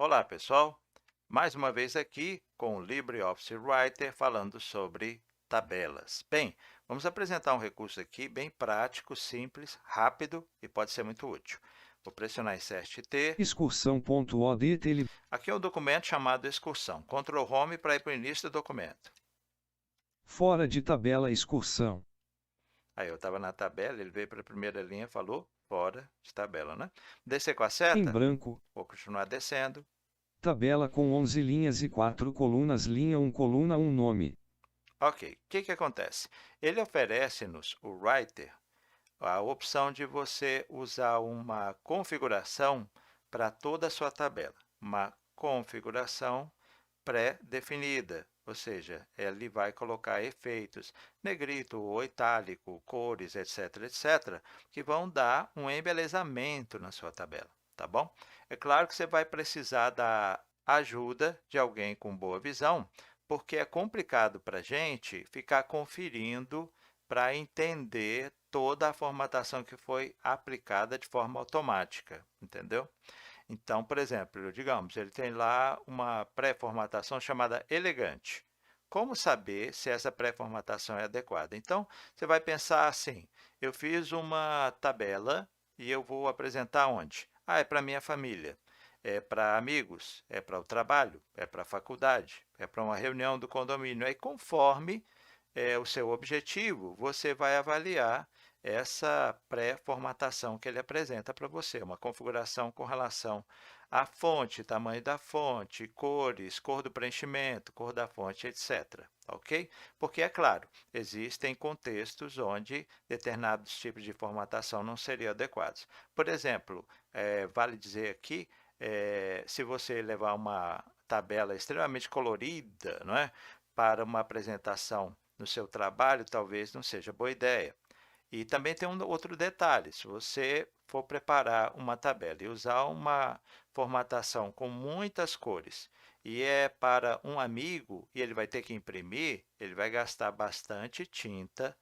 Olá, pessoal! Mais uma vez aqui com o LibreOffice Writer falando sobre tabelas. Bem, vamos apresentar um recurso aqui bem prático, simples, rápido e pode ser muito útil. Vou pressionar Insert T. Excursão.odt. Aqui é um documento chamado excursão. Ctrl Home para ir para o início do documento. Fora de tabela excursão. Aí eu estava na tabela, ele veio para a primeira linha, falou fora de tabela, né? Descer com a Em seta, branco. vou continuar descendo. Tabela com 11 linhas e 4 colunas. Linha 1 coluna 1 nome. Ok, o que acontece? Ele oferece-nos, o Writer, a opção de você usar uma configuração para toda a sua tabela, uma configuração pré-definida, ou seja, ele vai colocar efeitos negrito ou itálico, cores, etc., etc., que vão dar um embelezamento na sua tabela, tá bom? É claro que você vai precisar da ajuda de alguém com boa visão, porque é complicado para a gente ficar conferindo para entender toda a formatação que foi aplicada de forma automática, entendeu? Então, por exemplo, digamos, ele tem lá uma pré-formatação chamada elegante. Como saber se essa pré-formatação é adequada? Então, você vai pensar assim, eu fiz uma tabela e eu vou apresentar onde? Ah, é para minha família, é para amigos, é para o trabalho, é para a faculdade, é para uma reunião do condomínio. Aí, conforme o seu objetivo, você vai avaliar essa pré-formatação que ele apresenta para você, uma configuração com relação à fonte, tamanho da fonte, cores, cor do preenchimento, cor da fonte, etc. Ok? Porque, é claro, existem contextos onde determinados tipos de formatação não seriam adequados. Por exemplo, vale dizer aqui, se você levar uma tabela extremamente colorida, não é, para uma apresentação no seu trabalho, talvez não seja boa ideia. E também tem um outro detalhe, se você for preparar uma tabela e usar uma formatação com muitas cores e é para um amigo e ele vai ter que imprimir, ele vai gastar bastante tinta,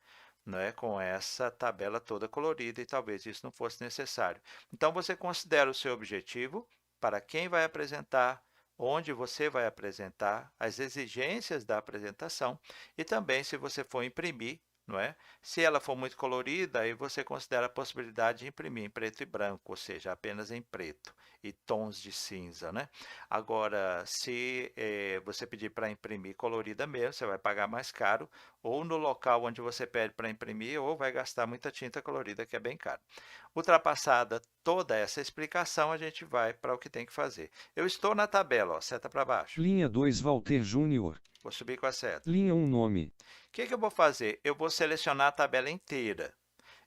né, com essa tabela toda colorida e talvez isso não fosse necessário. Então, você considera o seu objetivo, para quem vai apresentar, onde você vai apresentar, as exigências da apresentação e também se você for imprimir, não é? Se ela for muito colorida, aí você considera a possibilidade de imprimir em preto e branco, ou seja, apenas em preto e tons de cinza, né? Agora, se você pedir para imprimir colorida mesmo, você vai pagar mais caro, ou no local onde você pede para imprimir, ou vai gastar muita tinta colorida, que é bem caro. Ultrapassada toda essa explicação, a gente vai para o que tem que fazer. Eu estou na tabela, ó, seta para baixo. Linha 2 Walter Júnior. Vou subir com a seta. Linha 1 nome. O que eu vou fazer? Eu vou selecionar a tabela inteira.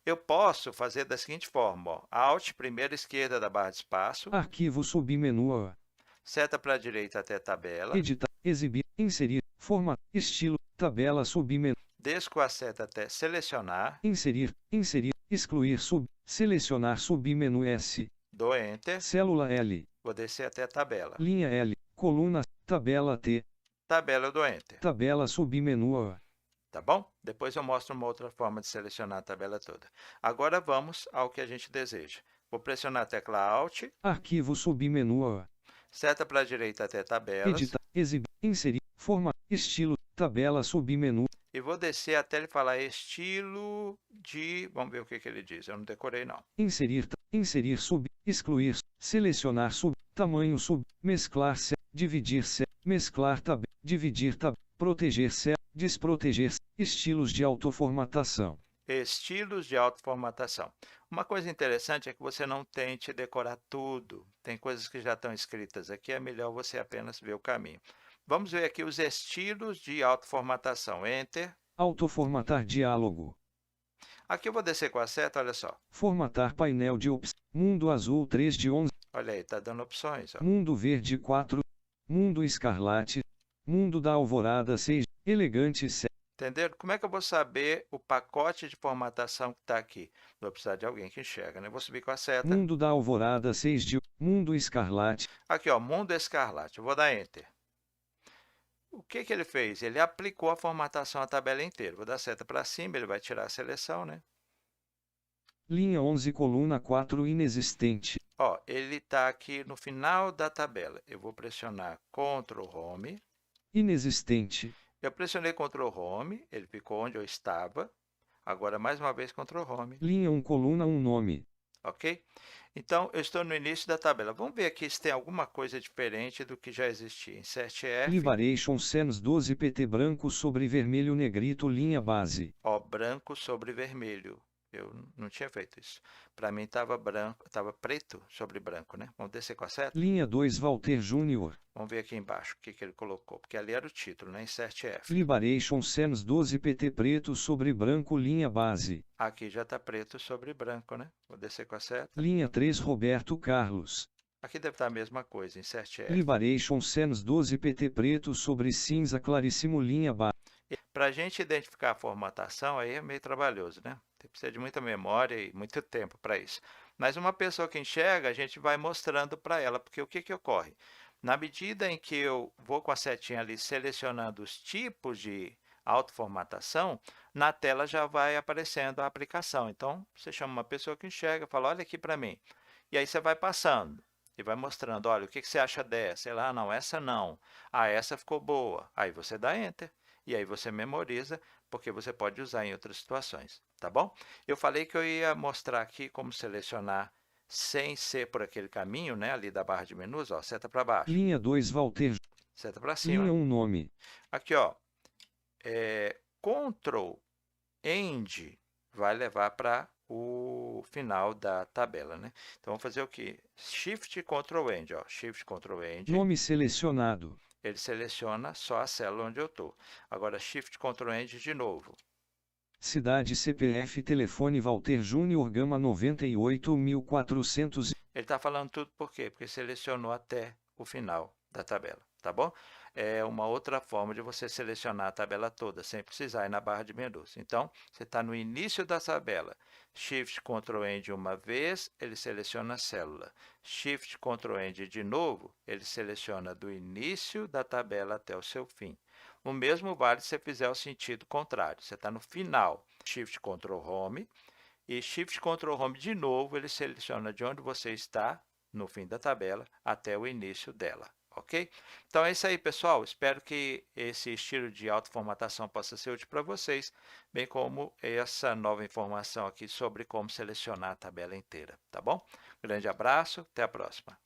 Eu posso fazer da seguinte forma, ó, Alt, primeira esquerda da barra de espaço, Arquivo submenu A. seta para a direita até tabela, Editar. Exibir. Inserir. Forma. Estilo. Tabela submenu. desço com a seta até selecionar, Inserir. Inserir. Excluir sub. Selecionar submenu S. dou Enter, Célula L. vou descer até a tabela. Linha L. Coluna. Tabela T. Tabela eu dou Enter, Tabela submenu A. tá bom? Depois eu mostro uma outra forma de selecionar a tabela toda. Agora vamos ao que a gente deseja. Vou pressionar a tecla Alt, Arquivo submenu A. seta para a direita até tabelas, Editar. Exibir. Inserir. Forma. Estilo. Tabela submenu. e vou descer até ele falar estilo de... Vamos ver o que ele diz, eu não decorei não. Inserir. Inserir sub. Excluir. Selecionar sub. Tamanho sub. Mesclar se. Dividir se. Mesclar tab. Dividir tab. Proteger se. Desproteger. Estilos de autoformatação. Estilos de autoformatação. Uma coisa interessante é que você não tente decorar tudo. Tem coisas que já estão escritas aqui, é melhor você apenas ver o caminho. Vamos ver aqui os estilos de autoformatação. Enter. Autoformatar diálogo. Aqui eu vou descer com a seta, olha só. Formatar painel de opções. Mundo azul 3 de 11. Olha aí, está dando opções. Ó. Mundo verde 4. Mundo escarlate. Mundo da alvorada 6. Elegante 7. Entenderam? Como é que eu vou saber o pacote de formatação que está aqui? Vou precisar de alguém que enxerga, né? Vou subir com a seta. Mundo da alvorada 6 de. Mundo escarlate. Aqui, ó, Mundo Escarlate. Eu vou dar Enter. O que ele fez? Ele aplicou a formatação à tabela inteira. Vou dar seta para cima, ele vai tirar a seleção, né? Linha 11, coluna 4, inexistente. Ó, ele está aqui no final da tabela. Eu vou pressionar Ctrl Home. Inexistente. Eu pressionei Ctrl Home, ele ficou onde eu estava. Agora, mais uma vez, Ctrl Home. Linha 1, coluna 1, nome. Ok? Então, eu estou no início da tabela. Vamos ver aqui se tem alguma coisa diferente do que já existia. Insert F. Liberation Sans 12 PT branco sobre vermelho negrito linha base. Ó, branco sobre vermelho. Eu não tinha feito isso. Para mim estava branco, estava preto sobre branco, né? Vamos descer com a seta? Linha 2 Walter Júnior. Vamos ver aqui embaixo o que ele colocou, porque ali era o título, né? Insert F. Liberation Sans 12 PT preto sobre branco linha base. Aqui já está preto sobre branco, né? Vou descer com a seta. Linha 3 Roberto Carlos. Aqui deve estar a mesma coisa, Insert F. Liberation Sans 12 PT preto sobre cinza claríssimo linha base. Para a gente identificar a formatação, aí é meio trabalhoso, né? Precisa de muita memória e muito tempo para isso. Mas uma pessoa que enxerga, a gente vai mostrando para ela, porque o que ocorre? Na medida em que eu vou com a setinha ali selecionando os tipos de autoformatação, na tela já vai aparecendo a aplicação. Então, você chama uma pessoa que enxerga, fala, olha aqui para mim. E aí você vai passando e vai mostrando, olha, o que você acha dessa? Ela, ah, não, essa não. Ah, essa ficou boa. Aí você dá Enter. E aí você memoriza, porque você pode usar em outras situações, tá bom? Eu falei que eu ia mostrar aqui como selecionar sem ser por aquele caminho, né, ali da barra de menus, ó, seta para baixo. Linha 2 Walter. Seta para cima. Linha 1 nome. Aqui, ó, Ctrl End vai levar para o final da tabela, né? Então, vamos fazer o quê? Shift Ctrl End, ó, Shift Ctrl End. Nome selecionado. Ele seleciona só a célula onde eu estou. Agora, Shift Ctrl End de novo. Cidade CPF telefone Walter Júnior Gama 98.400. Ele está falando tudo por quê? Porque selecionou até o final da tabela, tá bom? É uma outra forma de você selecionar a tabela toda, sem precisar ir na barra de menus. Então, você está no início da tabela. Shift Ctrl End uma vez, ele seleciona a célula. Shift Ctrl End de novo, ele seleciona do início da tabela até o seu fim. O mesmo vale se você fizer o sentido contrário. Você está no final, Shift Ctrl Home, e Shift Ctrl Home de novo, ele seleciona de onde você está no fim da tabela até o início dela, ok? Então, é isso aí, pessoal. Espero que esse estilo de autoformatação possa ser útil para vocês, bem como essa nova informação aqui sobre como selecionar a tabela inteira, tá bom? Grande abraço, até a próxima.